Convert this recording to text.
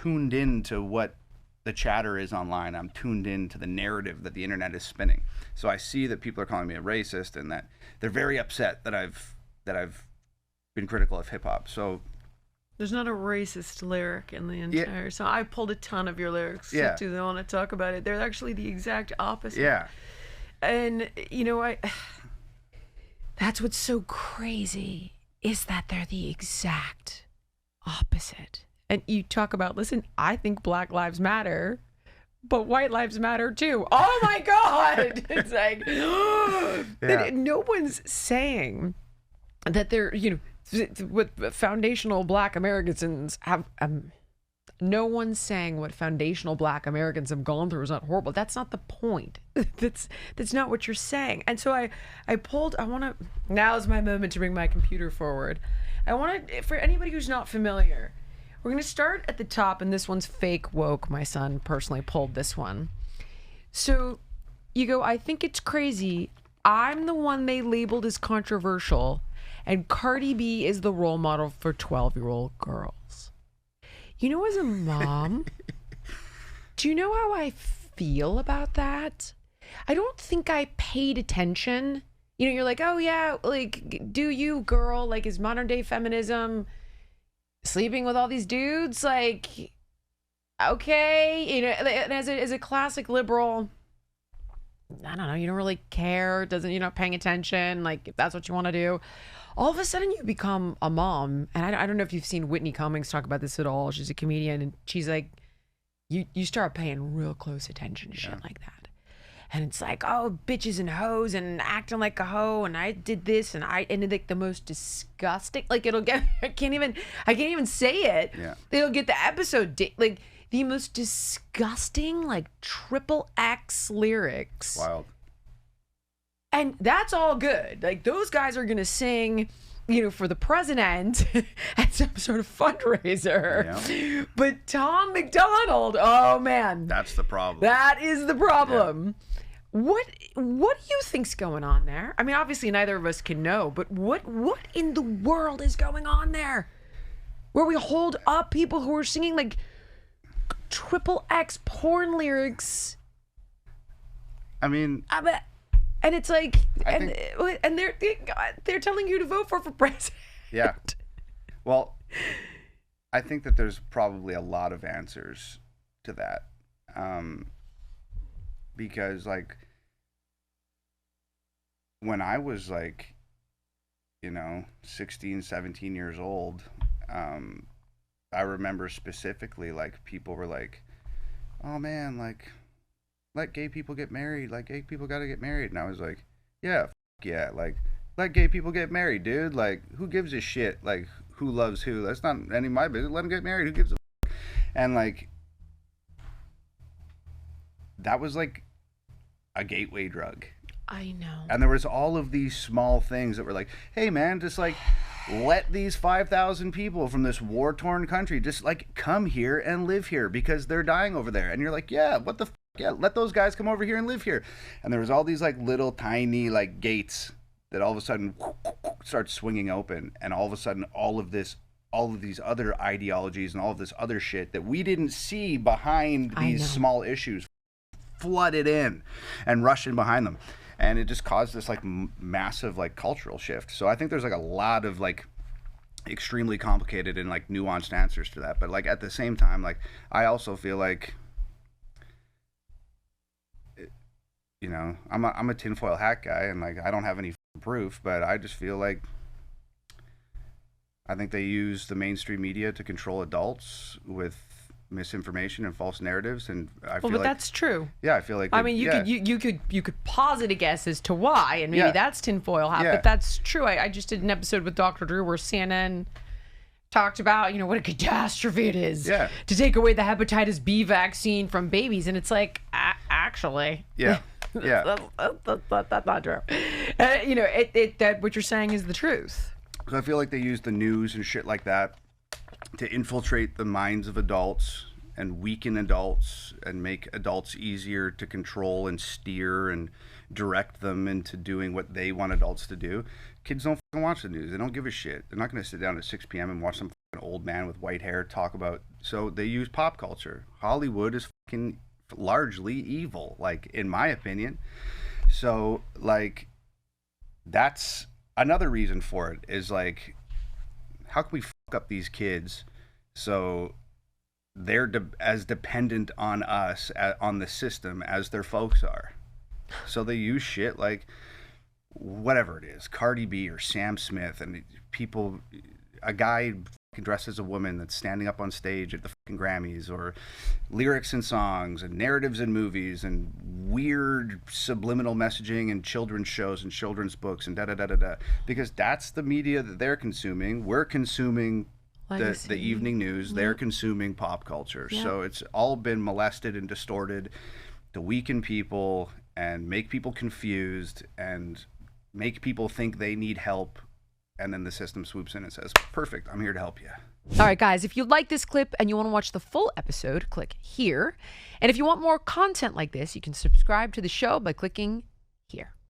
tuned into what the chatter is online. I'm tuned into the narrative that the internet is spinning. So I see that people are calling me a racist, and that they're very upset that I've been critical of hip hop. So there's not a racist lyric in the entire song. I pulled a ton of your lyrics to the want to talk about it. They're actually the exact opposite. Yeah. And that's what's so crazy, is that they're the exact opposite. And you talk about, listen, I think Black Lives Matter, but white lives matter too. Oh my God. It's like, no one's saying that they're, what foundational Black Americans have, no one's saying what foundational Black Americans have gone through is not horrible. That's not the point. That's not what you're saying. And so now's my moment to bring my computer forward. For anybody who's not familiar, we're going to start at the top, and this one's fake woke. My son personally pulled this one. So you go, I think it's crazy. I'm the one they labeled as controversial, and Cardi B is the role model for 12-year-old girls. As a mom, do you know how I feel about that? I don't think I paid attention. You're like, oh yeah, like, do you, girl? Like, is modern day feminism sleeping with all these dudes? Like, okay, and as a classic liberal, I don't know, you don't really care. You're not paying attention. Like, if that's what you want to do, all of a sudden you become a mom. And I don't know if you've seen Whitney Cummings talk about this at all. She's a comedian, and she's like, you start paying real close attention to shit like that. And it's like, oh, bitches and hoes and acting like a hoe, and I did this, and like the most disgusting, like, it'll get, I can't even say it. Yeah. It'll get the episode, like, the most disgusting, like, XXX lyrics. Wild. And that's all good. Like, those guys are going to sing, for the president at some sort of fundraiser. Yeah. But Tom McDonald, oh man. That's the problem. That is the problem. Yeah. What do you think's going on there? I mean, obviously neither of us can know, but what in the world is going on there? Where we hold up people who are singing like XXX porn lyrics. I mean, and it's like, and they're telling you to vote for president. Yeah. Well, I think that there's probably a lot of answers to that, because like when I was like, 16, 17 years old, I remember specifically like people were like, oh man, like, let gay people get married. Like, gay people got to get married. And I was like, yeah, yeah. Like, let gay people get married, dude. Like, who gives a shit? Like, who loves who? That's not any of my business. Let them get married. Who gives a fuck? And, like, that was, like, a gateway drug. I know. And there was all of these small things that were like, hey, man, just, like, let these 5,000 people from this war-torn country just, like, come here and live here because they're dying over there. And you're like, yeah, what the yeah, let those guys come over here and live here. And there was all these like little tiny like gates that all of a sudden start swinging open, and all of a sudden all of these other ideologies and all of this other shit that we didn't see behind these small issues flooded in and rushed in behind them, and it just caused this like massive like cultural shift. So I think there's like a lot of like extremely complicated and like nuanced answers to that, but like at the same time, like I also feel like, I'm a tinfoil hat guy, and like I don't have any proof, but I just feel like I think they use the mainstream media to control adults with misinformation and false narratives, and I feel like that's true. Yeah, I feel like you could posit a guess as to why, and maybe that's tinfoil hat, but that's true. I just did an episode with Dr. Drew where CNN talked about what a catastrophe it is to take away the hepatitis B vaccine from babies, and it's like actually that's not true. That what you're saying is the truth. So I feel like they use the news and shit like that to infiltrate the minds of adults and weaken adults and make adults easier to control and steer and direct them into doing what they want adults to do. Kids don't fucking watch the news. They don't give a shit. They're not going to sit down at 6 p.m. and watch some an old man with white hair talk about. So they use pop culture. Hollywood is fucking largely evil, like, in my opinion. So, like, that's another reason for it, is like, how can we fuck up these kids so they're as dependent on us, on the system, as their folks are? So they use shit like, whatever it is, Cardi B or Sam Smith, and people, a guy dressed as a woman that's standing up on stage at the fucking Grammys, or lyrics in songs and narratives in movies and weird subliminal messaging in children's shows and children's books and da-da-da-da-da. Because that's the media that they're consuming. We're consuming the evening news. They're consuming pop culture. So it's all been molested and distorted to weaken people and make people confused and make people think they need help. And then the system swoops in and says, perfect, I'm here to help you. All right, guys, if you like this clip and you want to watch the full episode, click here. And if you want more content like this, you can subscribe to the show by clicking here.